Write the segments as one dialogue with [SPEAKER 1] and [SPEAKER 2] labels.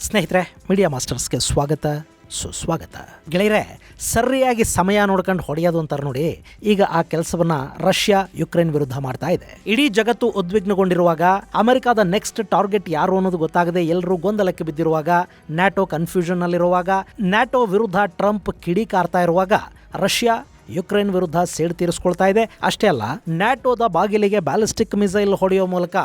[SPEAKER 1] ಸ್ನೇಹಿತರೆ, ಮೀಡಿಯಾ ಮಾಸ್ಟರ್ಸ್ಗೆ ಸ್ವಾಗತ ಸುಸ್ವಾಗತ. ಗೆಳೆಯರೆ, ಸರಿಯಾಗಿ ಸಮಯ ನೋಡ್ಕೊಂಡು ಹೊಡೆಯೋದು ಅಂತಾರೆ ನೋಡಿ. ಈಗ ಆ ಕೆಲಸವನ್ನ ರಷ್ಯಾ ಯುಕ್ರೇನ್ ವಿರುದ್ಧ ಮಾಡ್ತಾ ಇದೆ. ಇಡೀ ಜಗತ್ತು ಉದ್ವಿಗ್ನಗೊಂಡಿರುವಾಗ, ಅಮೆರಿಕಾದ ನೆಕ್ಸ್ಟ್ ಟಾರ್ಗೆಟ್ ಯಾರು ಅನ್ನೋದು ಗೊತ್ತಾಗದೆ ಎಲ್ಲರೂ ಗೊಂದಲಕ್ಕೆ ಬಿದ್ದಿರುವಾಗ, ನ್ಯಾಟೋ ಕನ್ಫ್ಯೂಷನ್ ನಲ್ಲಿರುವಾಗ, ನ್ಯಾಟೋ ವಿರುದ್ಧ ಟ್ರಂಪ್ ಕಿಡಿಕಾರ್ತಾ ಇರುವಾಗ, ರಷ್ಯಾ ಯುಕ್ರೇನ್ ವಿರುದ್ಧ ಸೇಡು ತೀರಿಸ್ಕೊಳ್ತಾ ಇದೆ. ಅಷ್ಟೇ ಅಲ್ಲ, ನ್ಯಾಟೋದ ಬಾಗಿಲಿಗೆ ಬ್ಯಾಲಿಸ್ಟಿಕ್ ಮಿಸೈಲ್ ಹೊಡೆಯೋ ಮೂಲಕ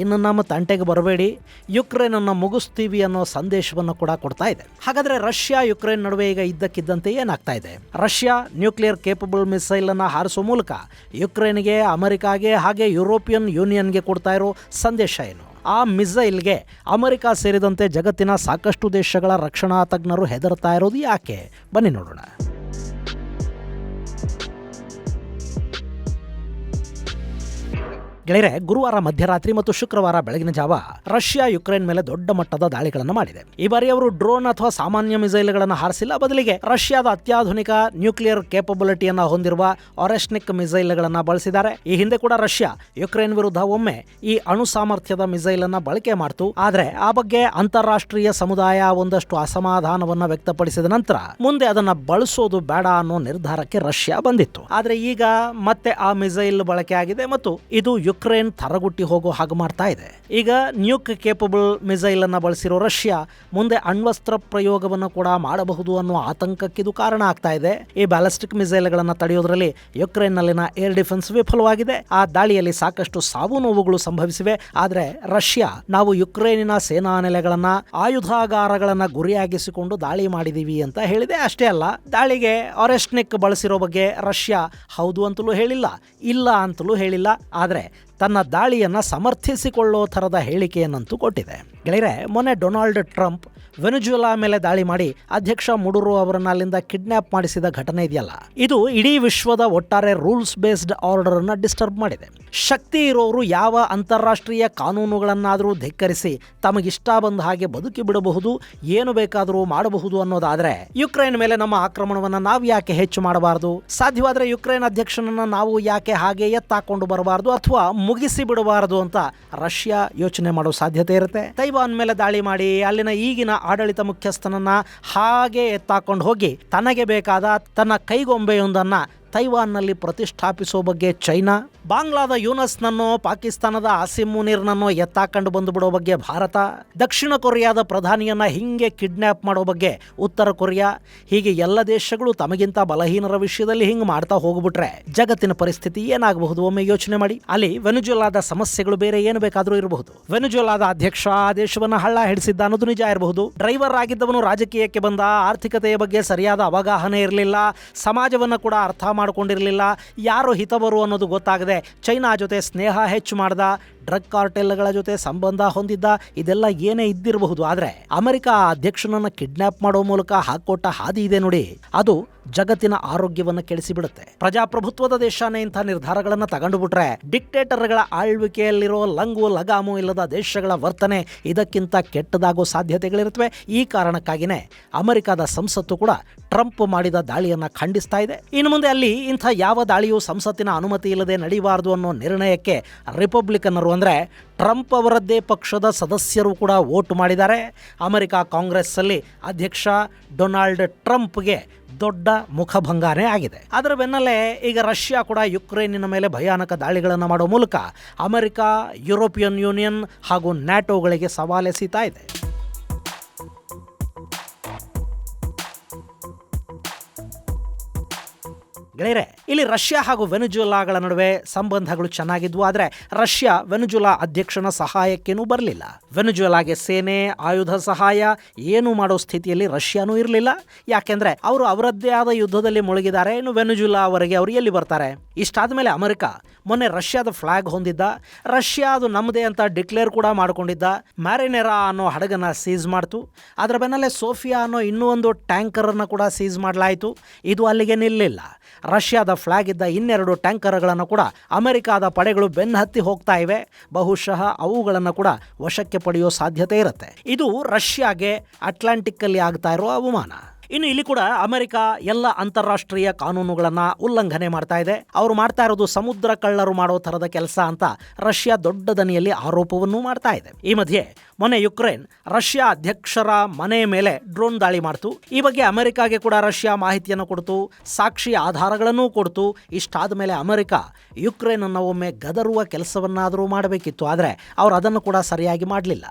[SPEAKER 1] ಇನ್ನು ನಮ್ಮ ತಂಟೆಗೆ ಬರಬೇಡಿ, ಯುಕ್ರೇನ್ ಅನ್ನು ಮುಗಿಸ್ತೀವಿ ಅನ್ನೋ ಸಂದೇಶವನ್ನು ಕೂಡ ಕೊಡ್ತಾ ಇದೆ. ಹಾಗಾದ್ರೆ ರಷ್ಯಾ ಯುಕ್ರೇನ್ ನಡುವೆ ಈಗ ಇದ್ದಕ್ಕಿದ್ದಂತೆ ಏನಾಗ್ತಾ ಇದೆ? ರಷ್ಯಾ ನ್ಯೂಕ್ಲಿಯರ್ ಕೇಪಬಲ್ ಮಿಸೈಲ್ ಅನ್ನು ಹಾರಿಸೋ ಮೂಲಕ ಯುಕ್ರೇನ್ಗೆ, ಅಮೆರಿಕಾಗೆ ಹಾಗೆ ಯುರೋಪಿಯನ್ ಯೂನಿಯನ್ಗೆ ಕೊಡ್ತಾ ಇರೋ ಸಂದೇಶ ಏನು? ಆ ಮಿಸೈಲ್ಗೆ ಅಮೆರಿಕ ಸೇರಿದಂತೆ ಜಗತ್ತಿನ ಸಾಕಷ್ಟು ದೇಶಗಳ ರಕ್ಷಣಾ ತಜ್ಞರು ಹೆದರ್ತಾ ಇರೋದು ಯಾಕೆ? ಬನ್ನಿ ನೋಡೋಣ. ಗೆಳೆಯರೆ, ಗುರುವಾರ ಮಧ್ಯರಾತ್ರಿ ಮತ್ತು ಶುಕ್ರವಾರ ಬೆಳಗಿನ ಜಾವ ರಷ್ಯಾ ಯುಕ್ರೇನ್ ಮೇಲೆ ದೊಡ್ಡ ಮಟ್ಟದ ದಾಳಿಗಳನ್ನು ಮಾಡಿದೆ. ಈ ಬಾರಿ ಅವರು ಡ್ರೋನ್ ಅಥವಾ ಸಾಮಾನ್ಯ ಮಿಸೈಲ್ಗಳನ್ನು ಹಾರಿಸಿಲ್ಲ, ಬದಲಿಗೆ ರಷ್ಯಾದ ಅತ್ಯಾಧುನಿಕ ನ್ಯೂಕ್ಲಿಯರ್ ಕೇಪಬಿಲಿಟಿಯನ್ನು ಹೊಂದಿರುವ ಆರೆಸ್ನಿಕ್ ಮಿಸೈಲ್ಗಳನ್ನು ಬಳಸಿದ್ದಾರೆ. ಈ ಹಿಂದೆ ಕೂಡ ರಷ್ಯಾ ಯುಕ್ರೇನ್ ವಿರುದ್ಧ ಒಮ್ಮೆ ಈ ಅಣು ಸಾಮರ್ಥ್ಯದ ಮಿಸೈಲ್ ಅನ್ನ ಬಳಕೆ ಮಾಡಿತು. ಆದ್ರೆ ಆ ಬಗ್ಗೆ ಅಂತಾರಾಷ್ಟ್ರೀಯ ಸಮುದಾಯ ಒಂದಷ್ಟು ಅಸಮಾಧಾನವನ್ನ ವ್ಯಕ್ತಪಡಿಸಿದ ನಂತರ ಮುಂದೆ ಅದನ್ನ ಬಳಸೋದು ಬೇಡ ಅನ್ನೋ ನಿರ್ಧಾರಕ್ಕೆ ರಷ್ಯಾ ಬಂದಿತ್ತು. ಆದ್ರೆ ಈಗ ಮತ್ತೆ ಆ ಮಿಸೈಲ್ ಬಳಕೆ ಆಗಿದೆ ಮತ್ತು ಇದು ಯುಕ್ರೇನ್ ತರಗುಟ್ಟಿ ಹೋಗೋ ಹಾಗೆ ಮಾಡ್ತಾ ಇದೆ. ಈಗ ನ್ಯೂಕ್ ಕೇಪಬಲ್ ಮಿಸೈಲ್ ಅನ್ನ ಬಳಸಿರೋ ರಷ್ಯಾ ಮುಂದೆ ಅಣ್ವಸ್ತ್ರ ಪ್ರಯೋಗವನ್ನು ಕೂಡ ಮಾಡಬಹುದು ಅನ್ನೋ ಆತಂಕಕ್ಕಿದು ಕಾರಣ ಆಗ್ತಾ ಇದೆ. ಈ ಬ್ಯಾಲಿಸ್ಟಿಕ್ ಮಿಸೈಲ್ಗಳನ್ನು ತಡೆಯೋದ್ರಲ್ಲಿ ಯುಕ್ರೇನ್ ನಲ್ಲಿನ ಏರ್ ಡಿಫೆನ್ಸ್ ವಿಫಲವಾಗಿದೆ. ಆ ದಾಳಿಯಲ್ಲಿ ಸಾಕಷ್ಟು ಸಾವು ನೋವುಗಳು ಸಂಭವಿಸಿವೆ. ಆದ್ರೆ ರಷ್ಯಾ, ನಾವು ಯುಕ್ರೇನಿನ ಸೇನಾ ನೆಲೆಗಳನ್ನ, ಆಯುಧಾಗಾರಗಳನ್ನ ಗುರಿಯಾಗಿಸಿಕೊಂಡು ದಾಳಿ ಮಾಡಿದೀವಿ ಅಂತ ಹೇಳಿದೆ. ಅಷ್ಟೇ ಅಲ್ಲ, ದಾಳಿಗೆ ಆರೆಸ್ನಿಕ್ ಬಳಸಿರೋ ಬಗ್ಗೆ ರಷ್ಯಾ ಹೌದು ಅಂತಲೂ ಹೇಳಿಲ್ಲ, ಇಲ್ಲ ಅಂತಲೂ ಹೇಳಿಲ್ಲ. ಆದ್ರೆ ತನ್ನ ದಾಳಿಯನ್ನ ಸಮರ್ಥಿಸಿಕೊಳ್ಳೋ ಥರದ ಹೇಳಿಕೆಯನ್ನಂತೂ ಕೊಟ್ಟಿದೆ. ಗೆಳೆಯರೆ, ಮೊನ್ನೆ ಡೊನಾಲ್ಡ್ ಟ್ರಂಪ್ ವೆನೆಜುವೆಲಾ ಮೇಲೆ ದಾಳಿ ಮಾಡಿ ಅಧ್ಯಕ್ಷ ಮುಡುರು ಅವರನ್ನ ಅಲ್ಲಿಂದ ಕಿಡ್ನಾಪ್ ಮಾಡಿಸಿದ ಘಟನೆ ಇದೆಯಲ್ಲ, ಇದು ಇಡೀ ವಿಶ್ವದ ಒಟ್ಟಾರೆ ರೂಲ್ಸ್ ಬೇಸ್ಡ್ ಆರ್ಡರ್ ಅನ್ನ ಡಿಸ್ಟರ್ಬ್ ಮಾಡಿದೆ. ಶಕ್ತಿ ಇರೋರು ಯಾವ ಅಂತಾರಾಷ್ಟ್ರೀಯ ಕಾನೂನುಗಳನ್ನಾದರೂ ಧಿಕ್ಕರಿಸಿ ತಮಗಿಷ್ಟ ಬಂದ ಹಾಗೆ ಬದುಕಿ ಬಿಡಬಹುದು, ಏನು ಬೇಕಾದರೂ ಮಾಡಬಹುದು ಅನ್ನೋದಾದ್ರೆ ಯುಕ್ರೇನ್ ಮೇಲೆ ನಮ್ಮ ಆಕ್ರಮಣವನ್ನ ನಾವು ಯಾಕೆ ಹೆಚ್ಚು ಮಾಡಬಾರದು? ಸಾಧ್ಯವಾದ್ರೆ ಯುಕ್ರೇನ್ ಅಧ್ಯಕ್ಷನನ್ನ ನಾವು ಯಾಕೆ ಹಾಗೆ ಎತ್ತಾಕೊಂಡು ಬರಬಾರದು ಅಥವಾ ಮುಗಿಸಿ ಬಿಡಬಾರದು ಅಂತ ರಷ್ಯಾ ಯೋಚನೆ ಮಾಡೋ ಸಾಧ್ಯತೆ ಇರುತ್ತೆ. ತೈವಾನ್ ಮೇಲೆ ದಾಳಿ ಮಾಡಿ ಅಲ್ಲಿನ ಈಗಿನ ಆಡಳಿತ ಮುಖ್ಯಸ್ಥನನ್ನ ಹಾಗೆ ಎತ್ತಾಕೊಂಡು ಹೋಗಿ ತನಗೆ ಬೇಕಾದ ತನ್ನ ಕೈಗೊಂಬೆಯೊಂದನ್ನ ತೈವಾನ್ನಲ್ಲಿ ಪ್ರತಿಷ್ಠಾಪಿಸೋ ಬಗ್ಗೆ ಚೈನಾ, ಬಾಂಗ್ಲಾದ ಯೂನಸ್ನನ್ನೋ ಪಾಕಿಸ್ತಾನದ ಆಸಿಮ್ ಮುನೀರ್ನನ್ನೋ ಎತ್ತಾಕೊಂಡು ಬಂದು ಬಿಡೋ ಬಗ್ಗೆ ಭಾರತ, ದಕ್ಷಿಣ ಕೊರಿಯಾದ ಪ್ರಧಾನಿಯನ್ನ ಹಿಂಗೆ ಕಿಡ್ನಾಪ್ ಮಾಡೋ ಬಗ್ಗೆ ಉತ್ತರ ಕೊರಿಯಾ, ಹೀಗೆ ಎಲ್ಲ ದೇಶಗಳು ತಮಗಿಂತ ಬಲಹೀನರ ವಿಷಯದಲ್ಲಿ ಹಿಂಗೆ ಮಾಡ್ತಾ ಹೋಗ್ಬಿಟ್ರೆ ಜಗತ್ತಿನ ಪರಿಸ್ಥಿತಿ ಏನಾಗಬಹುದು? ಒಮ್ಮೆ ಯೋಚನೆ ಮಾಡಿ. ಅಲ್ಲಿ ವೆನೆಜುವೆಲಾದ ಸಮಸ್ಯೆಗಳು ಬೇರೆ ಏನು ಬೇಕಾದರೂ ಇರಬಹುದು. ವೆನೆಜುವೆಲಾದ ಅಧ್ಯಕ್ಷ ಆ ದೇಶವನ್ನ ಹಳ್ಳ ಹಿಡಿಸಿದ್ದ ಅನ್ನೋದು ನಿಜ ಇರಬಹುದು. ಡ್ರೈವರ್ ಆಗಿದ್ದವನು ರಾಜಕೀಯಕ್ಕೆ ಬಂದ, ಆರ್ಥಿಕತೆಯ ಬಗ್ಗೆ ಸರಿಯಾದ ಅವಗಾಹನೆ ಇರಲಿಲ್ಲ, ಸಮಾಜವನ್ನ ಕೂಡ ಅರ್ಥ ಮಾಡಿಕೊಂಡಿರಲಿಲ್ಲ, ಯಾರು ಹಿತವರು ಅನ್ನೋದು ಗೊತ್ತಾಗದೆ ಚೈನಾ ಜೊತೆ ಸ್ನೇಹ ಹೆಚ್ಚು ಮಾಡ್ದ, ಡ್ರಗ್ ಕಾರ್ಟೆಲ್ಗಳ ಜೊತೆ ಸಂಬಂಧ ಹೊಂದಿದ್ದ, ಇದೆಲ್ಲ ಏನೇ ಇದ್ದಿರಬಹುದು. ಆದ್ರೆ ಅಮೆರಿಕ ಅಧ್ಯಕ್ಷನನ್ನ ಕಿಡ್ನಾಪ್ ಮಾಡೋ ಮೂಲಕ ಹಾಕೊಟ್ಟ ಹಾದಿ ಇದೆ ನೋಡಿ, ಅದು ಜಗತ್ತಿನ ಆರೋಗ್ಯವನ್ನು ಕೆಡಿಸಿಬಿಡುತ್ತೆ. ಪ್ರಜಾಪ್ರಭುತ್ವದ ದೇಶನೇ ಇಂಥ ನಿರ್ಧಾರಗಳನ್ನು ತಗೊಂಡು ಬಿಟ್ರೆ ಡಿಕ್ಟೇಟರ್ಗಳ ಆಳ್ವಿಕೆಯಲ್ಲಿರೋ ಲಂಗು ಲಗಾಮು ಇಲ್ಲದ ದೇಶಗಳ ವರ್ತನೆ ಇದಕ್ಕಿಂತ ಕೆಟ್ಟದಾಗೋ ಸಾಧ್ಯತೆಗಳಿರುತ್ತವೆ. ಈ ಕಾರಣಕ್ಕಾಗಿನೇ ಅಮೆರಿಕದ ಸಂಸತ್ತು ಕೂಡ ಟ್ರಂಪ್ ಮಾಡಿದ ದಾಳಿಯನ್ನ ಖಂಡಿಸ್ತಾ ಇದೆ. ಇನ್ನು ಮುಂದೆ ಅಲ್ಲಿ ಇಂಥ ಯಾವ ದಾಳಿಯೂ ಸಂಸತ್ತಿನ ಅನುಮತಿ ಇಲ್ಲದೆ ನಡೆಯಬಾರದು ಅನ್ನೋ ನಿರ್ಣಯಕ್ಕೆ ರಿಪಬ್ಲಿಕನ್ನರು ಅಂದ್ರೆ ಟ್ರಂಪ್ ಅವರದ್ದೇ ಪಕ್ಷದ ಸದಸ್ಯರು ಕೂಡ ವೋಟ್ ಮಾಡಿದ್ದಾರೆ. ಅಮೆರಿಕ ಕಾಂಗ್ರೆಸ್ ಅಲ್ಲಿ ಅಧ್ಯಕ್ಷ ಡೊನಾಲ್ಡ್ ಟ್ರಂಪ್ಗೆ ದೊಡ್ಡ ಮುಖಭಂಗನೇ ಆಗಿದೆ. ಅದರ ಬೆನ್ನಲ್ಲೇ ಈಗ ರಷ್ಯಾ ಕೂಡ ಯುಕ್ರೇನಿನ ಮೇಲೆ ಭಯಾನಕ ದಾಳಿಗಳನ್ನು ಮಾಡೋ ಮೂಲಕ ಅಮೆರಿಕ, ಯುರೋಪಿಯನ್ ಯೂನಿಯನ್ ಹಾಗೂ ನ್ಯಾಟೋಗಳಿಗೆ ಸವಾಲೆಸೀತಾ ಇದೆ. ಗೆಳೆಯರೆ, ಇಲ್ಲಿ ರಷ್ಯಾ ಹಾಗೂ ವೆನೆಜುವೆಲಾಗಳ ನಡುವೆ ಸಂಬಂಧಗಳು ಚೆನ್ನಾಗಿದ್ವು. ಆದರೆ ರಷ್ಯಾ ವೆನೆಜುವೆಲಾ ಅಧ್ಯಕ್ಷನ ಸಹಾಯಕ್ಕೇನೂ ಬರಲಿಲ್ಲ. ವೆನೆಜುವೆಲಾಗೆ ಸೇನೆ, ಆಯುಧ ಸಹಾಯ ಏನು ಮಾಡೋ ಸ್ಥಿತಿಯಲ್ಲಿ ರಷ್ಯಾನೂ ಇರಲಿಲ್ಲ. ಯಾಕೆಂದ್ರೆ ಅವರು ಅವರದ್ದೇ ಆದ ಯುದ್ಧದಲ್ಲಿ ಮುಳುಗಿದ್ದಾರೆ. ಇನ್ನು ವೆನೆಜುವೆಲಾ ಅವರಿಗೆ ಅವರು ಎಲ್ಲಿ ಬರ್ತಾರೆ? ಇಷ್ಟಾದ ಮೇಲೆ ಅಮೆರಿಕ ಮೊನ್ನೆ ರಷ್ಯಾದ ಫ್ಲಾಗ್ ಹೊಂದಿದ್ದ, ರಷ್ಯಾ ಅದು ನಮ್ಮದೇ ಅಂತ ಡಿಕ್ಲೇರ್ ಕೂಡ ಮಾಡಿಕೊಂಡಿದ್ದ ಮ್ಯಾರಿನೆರಾ ಅನ್ನೋ ಹಡಗನ್ನ ಸೀಸ್ ಮಾಡ್ತು. ಅದರ ಬೆನ್ನಲ್ಲೇ ಸೋಫಿಯಾ ಅನ್ನೋ ಇನ್ನೂ ಒಂದು ಟ್ಯಾಂಕರನ್ನು ಕೂಡ ಸೀಸ್ ಮಾಡಲಾಯಿತು. ಇದು ಅಲ್ಲಿಗೆ ನಿಲ್ಲಿಲ್ಲ. ರಷ್ಯಾದ ಫ್ಲಾಗ್ ಇದ್ದ ಇನ್ನೆರಡು ಟ್ಯಾಂಕರ್ಗಳನ್ನು ಕೂಡ ಅಮೆರಿಕಾದ ಪಡೆಗಳು ಬೆನ್ನಹತ್ತಿ ಹೋಗ್ತಾ ಇವೆ. ಬಹುಶಃ ಅವುಗಳನ್ನು ಕೂಡ ವಶಕ್ಕೆ ಪಡೆಯೋ ಸಾಧ್ಯತೆ ಇರುತ್ತೆ. ಇದು ರಷ್ಯಾಗೆ ಅಟ್ಲಾಂಟಿಕ್ ಅಲ್ಲಿ ಆಗ್ತಾ ಇರೋ ಅವಮಾನ. ಇನ್ನು ಇಲ್ಲಿ ಕೂಡ ಅಮೆರಿಕ ಎಲ್ಲ ಅಂತಾರಾಷ್ಟ್ರೀಯ ಕಾನೂನುಗಳನ್ನ ಉಲ್ಲಂಘನೆ ಮಾಡ್ತಾ ಇದೆ. ಅವರು ಮಾಡ್ತಾ ಇರೋದು ಸಮುದ್ರ ಕಳ್ಳರು ಮಾಡೋ ತರದ ಕೆಲಸ ಅಂತ ರಷ್ಯಾ ದೊಡ್ಡ ದನಿಯಲ್ಲಿ ಆರೋಪವನ್ನು ಮಾಡ್ತಾ ಇದೆ. ಈ ಮಧ್ಯೆ ಮೊನ್ನೆ ಯುಕ್ರೇನ್ ರಷ್ಯಾ ಅಧ್ಯಕ್ಷರ ಮನೆ ಮೇಲೆ ಡ್ರೋನ್ ದಾಳಿ ಮಾಡ್ತು. ಈ ಬಗ್ಗೆ ಅಮೆರಿಕಾಗೆ ಕೂಡ ರಷ್ಯಾ ಮಾಹಿತಿಯನ್ನು ಕೊಡ್ತು, ಸಾಕ್ಷಿ ಆಧಾರಗಳನ್ನೂ ಕೊಡ್ತು. ಇಷ್ಟಾದ ಮೇಲೆ ಅಮೆರಿಕ ಯುಕ್ರೇನ್ ಅನ್ನು ಒಮ್ಮೆ ಗದರುವ ಕೆಲಸವನ್ನಾದರೂ ಮಾಡಬೇಕಿತ್ತು. ಆದರೆ ಅವರು ಅದನ್ನು ಕೂಡ ಸರಿಯಾಗಿ ಮಾಡಲಿಲ್ಲ.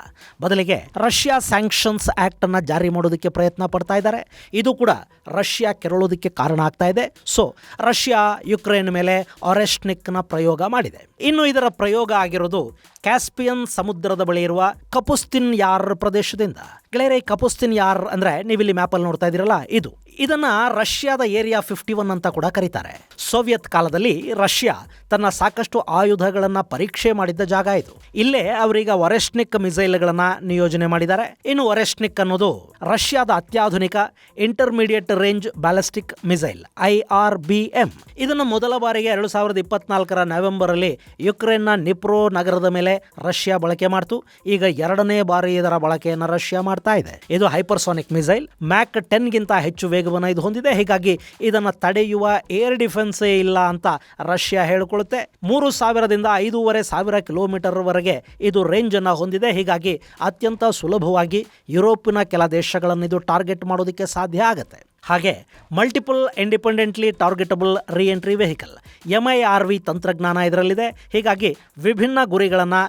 [SPEAKER 1] ಬದಲಿಗೆ ರಷ್ಯಾ ಸ್ಯಾಂಕ್ಷನ್ಸ್ ಆಕ್ಟ್ ಅನ್ನು ಜಾರಿ ಮಾಡೋದಕ್ಕೆ ಪ್ರಯತ್ನ ಪಡ್ತಾ ಇದ್ದಾರೆ. ಇದು ಕೂಡ ರಷ್ಯಾ ಕೆರಳೋದಕ್ಕೆ ಕಾರಣ ಆಗ್ತಾ ಇದೆ. ಸೊ ರಷ್ಯಾ ಯುಕ್ರೇನ್ ಮೇಲೆ ಒರೆಶ್ನಿಕ್ನ ಪ್ರಯೋಗ ಮಾಡಿದೆ. ಇನ್ನು ಇದರ ಪ್ರಯೋಗ ಆಗಿರೋದು ಕ್ಯಾಸ್ಪಿಯನ್ ಸಮುದ್ರದ ಬಳಿ ಇರುವ ಕಪುಸ್ತಿನ್ ಯಾರ್ ಪ್ರದೇಶದಿಂದ. ಗೆಳೆಯರೆ, ಕಪುಸ್ತಿನ್ ಯಾರ್ ಅಂದ್ರೆ ನೀವಿಲ್ಲಿ ಮ್ಯಾಪಲ್ಲಿ ನೋಡ್ತಾ ಇದ್ದೀರಲ್ಲ, ಇದನ್ನ ರಷ್ಯಾದ ಏರಿಯಾ 51 ಅಂತ ಕೂಡ ಕರೀತಾರೆ. ಸೋವಿಯತ್ ಕಾಲದಲ್ಲಿ ರಷ್ಯಾ ತನ್ನ ಸಾಕಷ್ಟು ಆಯುಧಗಳನ್ನ ಪರೀಕ್ಷೆ ಮಾಡಿದ್ದ ಜಾಗ ಇದು. ಇಲ್ಲೇ ಅವರೀಗ ಒರೆಶ್ನಿಕ್ ಮಿಸೈಲ್ಗಳನ್ನ ನಿಯೋಜನೆ ಮಾಡಿದ್ದಾರೆ. ಇನ್ನು ಒರೆಶ್ನಿಕ್ ಅನ್ನೋದು ರಷ್ಯಾದ ಅತ್ಯಾಧುನಿಕ intermediate range ballistic missile IRBM. ಇದನ್ನು ಮೊದಲ ಬಾರಿಗೆ 2024 ನವೆಂಬರ್ ಅಲ್ಲಿ ಯುಕ್ರೇನ್ನ ನಿಪ್ರೋ ನಗರದ ಮೇಲೆ ರಷ್ಯಾ ಬಳಕೆ ಮಾಡ್ತು. ಈಗ ಎರಡನೇ ಬಾರಿ ಇದರ ಬಳಕೆಯನ್ನು ರಷ್ಯಾ ಮಾಡ್ತಾ ಇದೆ. ಇದು ಹೈಪರ್ಸೋನಿಕ್ ಮಿಸೈಲ್. ಮ್ಯಾಕ್ 10 ಗಿಂತ ಹೆಚ್ಚು ವೇಗವನ್ನು ಇದು ಹೊಂದಿದೆ. ಹೀಗಾಗಿ ಇದನ್ನು ತಡೆಯುವ ಏರ್ ಡಿಫೆನ್ಸೇ ಇಲ್ಲ ಅಂತ ರಷ್ಯಾ ಹೇಳಿಕೊಳ್ಳುತ್ತೆ. 3000ದಿಂದ 5500 ಕಿಲೋಮೀಟರ್ ವರೆಗೆ ಇದು ರೇಂಜ್ ಅನ್ನು ಹೊಂದಿದೆ. ಹೀಗಾಗಿ ಅತ್ಯಂತ ಸುಲಭವಾಗಿ ಯುರೋಪಿನ ಕೆಲ ದೇಶಗಳನ್ನು ಇದು ಟಾರ್ಗೆಟ್ ಮಾಡೋದಕ್ಕೆ ಸಾಧ್ಯ ಆಗುತ್ತೆ. ಹಾಗೆ multiple independently targetable reentry vehicle MIRV ತಂತ್ರಜ್ಞಾನ ಇದರಲ್ಲಿದೆ. ಹೀಗಾಗಿ ವಿಭಿನ್ನ ಗುರಿಗಳನ್ನು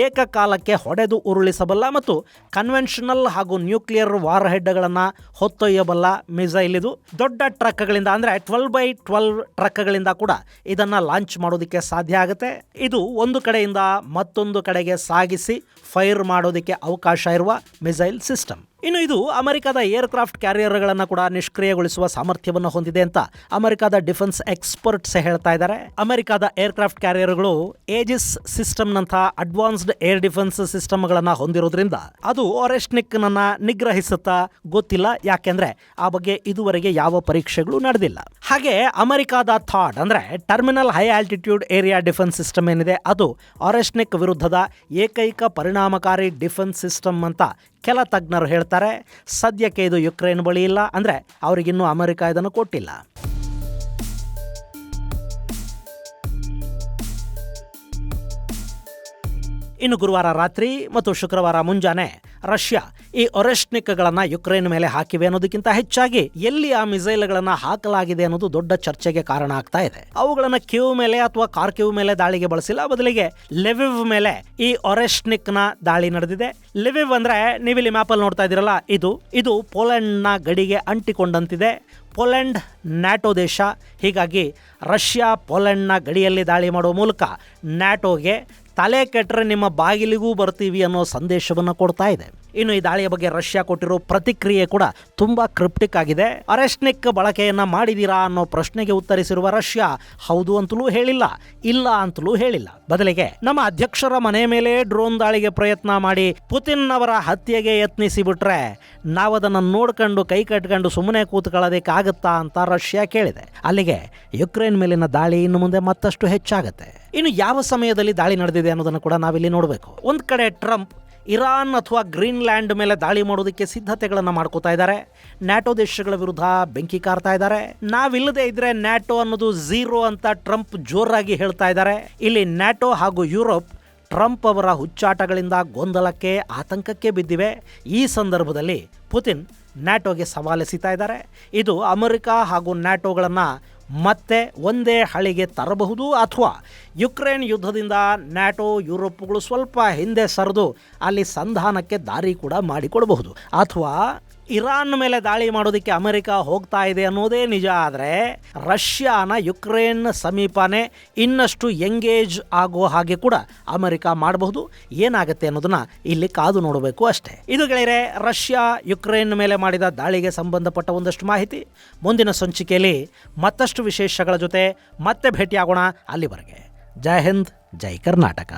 [SPEAKER 1] ಏಕಕಾಲಕ್ಕೆ ಹೊಡೆದು ಉರುಳಿಸಬಲ್ಲ ಮತ್ತು ಕನ್ವೆನ್ಷನಲ್ ಹಾಗೂ ನ್ಯೂಕ್ಲಿಯರ್ ವಾರ್ ಹೆಡ್ಗಳನ್ನು ಹೊತ್ತೊಯ್ಯಬಲ್ಲ ಮಿಸೈಲ್ ಇದು. ದೊಡ್ಡ ಟ್ರಕ್ಗಳಿಂದ ಅಂದರೆ 12x12 ಟ್ರಕ್ಗಳಿಂದ ಕೂಡ ಇದನ್ನು ಲಾಂಚ್ ಮಾಡೋದಕ್ಕೆ ಸಾಧ್ಯ ಆಗುತ್ತೆ. ಇದು ಒಂದು ಕಡೆಯಿಂದ ಮತ್ತೊಂದು ಕಡೆಗೆ ಸಾಗಿಸಿ ಫೈರ್ ಮಾಡೋದಕ್ಕೆ ಅವಕಾಶ ಇರುವ ಮಿಸೈಲ್ ಸಿಸ್ಟಮ್. ಇನ್ನು ಇದು ಅಮೆರಿಕದ ಏರ್ಕ್ರಾಫ್ಟ್ ಕ್ಯಾರಿಯರ್ಗಳನ್ನು ಕೂಡ ನಿಷ್ಕ್ರಿಯಗೊಳಿಸುವ ಸಾಮರ್ಥ್ಯವನ್ನು ಹೊಂದಿದೆ ಅಂತ ಅಮೆರಿಕದ ಡಿಫೆನ್ಸ್ ಎಕ್ಸ್ಪರ್ಟ್ಸ್ ಹೇಳ್ತಾ ಇದ್ದಾರೆ. ಅಮೆರಿಕದ ಏರ್ಕ್ರಾಫ್ಟ್ ಕ್ಯಾರಿಯರ್ಗಳು ಏಜಿಸ್ ಸಿಸ್ಟಮ್ನಂಥ ಅಡ್ವಾನ್ಸ್ಡ್ ಏರ್ ಡಿಫೆನ್ಸ್ ಸಿಸ್ಟಮ್ಗಳನ್ನು ಹೊಂದಿರೋದ್ರಿಂದ ಅದು ಒರೆಶ್ನಿಕ್ ನನ್ನ ನಿಗ್ರಹಿಸುತ್ತಾ ಗೊತ್ತಿಲ್ಲ. ಯಾಕೆಂದ್ರೆ ಆ ಬಗ್ಗೆ ಇದುವರೆಗೆ ಯಾವ ಪರೀಕ್ಷೆಗಳು ನಡೆದಿಲ್ಲ. ಹಾಗೆ ಅಮೆರಿಕದ ಥಾಡ್ ಅಂದ್ರೆ terminal high altitude area defence system ಏನಿದೆ, ಅದು ಒರೆಶ್ನಿಕ್ ವಿರುದ್ಧದ ಏಕೈಕ ಪರಿಣಾಮಕಾರಿ ಡಿಫೆನ್ಸ್ ಸಿಸ್ಟಮ್ ಅಂತ ಕೆಲ ತಜ್ಞರು ಹೇಳ್ತಾರೆ. ಸದ್ಯಕ್ಕೆ ಇದು ಯುಕ್ರೇನ್ ಬಳಿ ಇಲ್ಲ, ಅಂದ್ರೆ ಅವರಿಗಿನ್ನೂ ಅಮೆರಿಕ ಇದನ್ನು ಕೊಟ್ಟಿಲ್ಲ. ಇನ್ನು ಗುರುವಾರ ರಾತ್ರಿ ಮತ್ತು ಶುಕ್ರವಾರ ಮುಂಜಾನೆ ರಷ್ಯಾ ಈ ಒರೆಶ್ನಿಕ್ಗಳನ್ನು ಯುಕ್ರೇನ್ ಮೇಲೆ ಹಾಕಿವೆ ಅನ್ನೋದಕ್ಕಿಂತ ಹೆಚ್ಚಾಗಿ ಎಲ್ಲಿ ಆ ಮಿಸೈಲ್ಗಳನ್ನು ಹಾಕಲಾಗಿದೆ ಅನ್ನೋದು ದೊಡ್ಡ ಚರ್ಚೆಗೆ ಕಾರಣ ಆಗ್ತಾ ಇದೆ. ಅವುಗಳನ್ನು ಕಿವ್ ಮೇಲೆ ಅಥವಾ ಕಾರ್ಕಿವ್ ಮೇಲೆ ದಾಳಿಗೆ ಬಳಸಿಲ್ಲ, ಬದಲಿಗೆ ಲೆವಿವ್ ಮೇಲೆ ಈ ಒರೆಶ್ನಿಕ್ನ ದಾಳಿ ನಡೆದಿದೆ. ಲೆವಿವ್ ಅಂದ್ರೆ ನೀವಿಲ್ಲಿ ಮ್ಯಾಪಲ್ಲಿ ನೋಡ್ತಾ ಇದ್ದೀರಲ್ಲ, ಇದು ಪೋಲೆಂಡ್ನ ಗಡಿಗೆ ಅಂಟಿಕೊಂಡಂತಿದೆ. ಪೋಲೆಂಡ್ ನ್ಯಾಟೋ ದೇಶ. ಹೀಗಾಗಿ ರಷ್ಯಾ ಪೋಲೆಂಡ್ನ ಗಡಿಯಲ್ಲಿ ದಾಳಿ ಮಾಡುವ ಮೂಲಕ ನ್ಯಾಟೋಗೆ ತಲೆ ಕೆಟ್ಟರೆ ನಿಮ್ಮ ಬಾಗಿಲಿಗೂ ಬರ್ತೀವಿ ಅನ್ನೋ ಸಂದೇಶವನ್ನು ಕೊಡ್ತಾ ಇದೆ. ಇನ್ನು ಈ ದಾಳಿಯ ಬಗ್ಗೆ ರಷ್ಯಾ ಕೊಟ್ಟಿರೋ ಪ್ರತಿಕ್ರಿಯೆ ಕೂಡ ತುಂಬಾ ಕ್ರಿಪ್ಟಿಕ್ ಆಗಿದೆ. ಒರೆಶ್ನಿಕ್ ಬಳಕೆಯನ್ನ ಮಾಡಿದೀರಾ ಅನ್ನೋ ಪ್ರಶ್ನೆಗೆ ಉತ್ತರಿಸಿರುವ ರಷ್ಯಾ ಹೌದು ಅಂತಲೂ ಹೇಳಿಲ್ಲ, ಇಲ್ಲ ಅಂತಲೂ ಹೇಳಿಲ್ಲ. ಬದಲಿಗೆ ನಮ್ಮ ಅಧ್ಯಕ್ಷರ ಮನೆ ಮೇಲೆ ಡ್ರೋನ್ ದಾಳಿಗೆ ಪ್ರಯತ್ನ ಮಾಡಿ ಪುತಿನ್ ಅವರ ಹತ್ಯೆಗೆ ಯತ್ನಿಸಿ ಬಿಟ್ರೆ ನಾವದನ್ನು ನೋಡ್ಕೊಂಡು ಕೈ ಕಟ್ಕೊಂಡು ಸುಮ್ಮನೆ ಕೂತ್ಕೊಳ್ಳೋದಕ್ಕಾಗತ್ತಾ ಅಂತ ರಷ್ಯಾ ಕೇಳಿದೆ. ಅಲ್ಲಿಗೆ ಯುಕ್ರೇನ್ ಮೇಲಿನ ದಾಳಿ ಇನ್ನು ಮುಂದೆ ಮತ್ತಷ್ಟು ಹೆಚ್ಚಾಗುತ್ತೆ. ಇನ್ನು ಯಾವ ಸಮಯದಲ್ಲಿ ದಾಳಿ ನಡೆದಿದೆ ಅನ್ನೋದನ್ನು ಕೂಡ ನಾವಿಲ್ಲಿ ನೋಡಬೇಕು. ಒಂದ್ ಕಡೆ ಟ್ರಂಪ್ ಇರಾನ್ ಅಥವಾ ಗ್ರೀನ್ಲ್ಯಾಂಡ್ ಮೇಲೆ ದಾಳಿ ಮಾಡೋದಕ್ಕೆ ಸಿದ್ಧತೆಗಳನ್ನು ಮಾಡ್ಕೋತಾ ಇದ್ದಾರೆ. ನ್ಯಾಟೋ ದೇಶಗಳ ವಿರುದ್ಧ ಬೆಂಕಿ ಕಾರ್ತಾ ಇದ್ದಾರೆ. ನಾವಿಲ್ಲದೆ ಇದ್ರೆ ನ್ಯಾಟೋ ಅನ್ನೋದು ಝೀರೋ ಅಂತ ಟ್ರಂಪ್ ಜೋರಾಗಿ ಹೇಳ್ತಾ ಇದ್ದಾರೆ. ಇಲ್ಲಿ ನ್ಯಾಟೋ ಹಾಗೂ ಯುರೋಪ್ ಟ್ರಂಪ್ ಅವರ ಹುಚ್ಚಾಟಗಳಿಂದ ಗೊಂದಲಕ್ಕೆ, ಆತಂಕಕ್ಕೆ ಬಿದ್ದಿವೆ. ಈ ಸಂದರ್ಭದಲ್ಲಿ ಪುತಿನ್ ನ್ಯಾಟೋಗೆ ಸವಾಲೆಸಿತಾ ಇದ್ದಾರೆ. ಇದು ಅಮೆರಿಕ ಹಾಗೂ ನ್ಯಾಟೋಗಳನ್ನು ಮತ್ತೆ ಒಂದೇ ಹಳಿಗೆ ತರಬಹುದು, ಅಥವಾ ಯುಕ್ರೇನ್ ಯುದ್ಧದಿಂದ ನ್ಯಾಟೋ ಯುರೋಪ್ಗಳು ಸ್ವಲ್ಪ ಹಿಂದೆ ಸರಿದು ಅಲ್ಲಿ ಸಂಧಾನಕ್ಕೆ ದಾರಿ ಕೂಡ ಮಾಡಿಕೊಡಬಹುದು. ಅಥವಾ ಇರಾನ್ ಮೇಲೆ ದಾಳಿ ಮಾಡೋದಕ್ಕೆ ಅಮೆರಿಕ ಹೋಗ್ತಾ ಇದೆ ಅನ್ನೋದೇ ನಿಜ ಆದರೆ ರಷ್ಯಾನ ಯುಕ್ರೇನ್ ಸಮೀಪನೇ ಇನ್ನಷ್ಟು ಎಂಗೇಜ್ ಆಗೋ ಹಾಗೆ ಕೂಡ ಅಮೆರಿಕ ಮಾಡಬಹುದು. ಏನಾಗುತ್ತೆ ಅನ್ನೋದನ್ನ ಇಲ್ಲಿ ಕಾದು ನೋಡಬೇಕು ಅಷ್ಟೇ. ಇದು ಗೆಳೆಯರೆ, ರಷ್ಯಾ ಯುಕ್ರೇನ್ ಮೇಲೆ ಮಾಡಿದ ದಾಳಿಗೆ ಸಂಬಂಧಪಟ್ಟ ಒಂದಷ್ಟು ಮಾಹಿತಿ. ಮುಂದಿನ ಸಂಚಿಕೆಯಲ್ಲಿ ಮತ್ತಷ್ಟು ವಿಶೇಷಗಳ ಜೊತೆ ಮತ್ತೆ ಭೇಟಿಯಾಗೋಣ. ಅಲ್ಲಿವರೆಗೆ ಜೈ ಹಿಂದ್, ಜೈ ಕರ್ನಾಟಕ.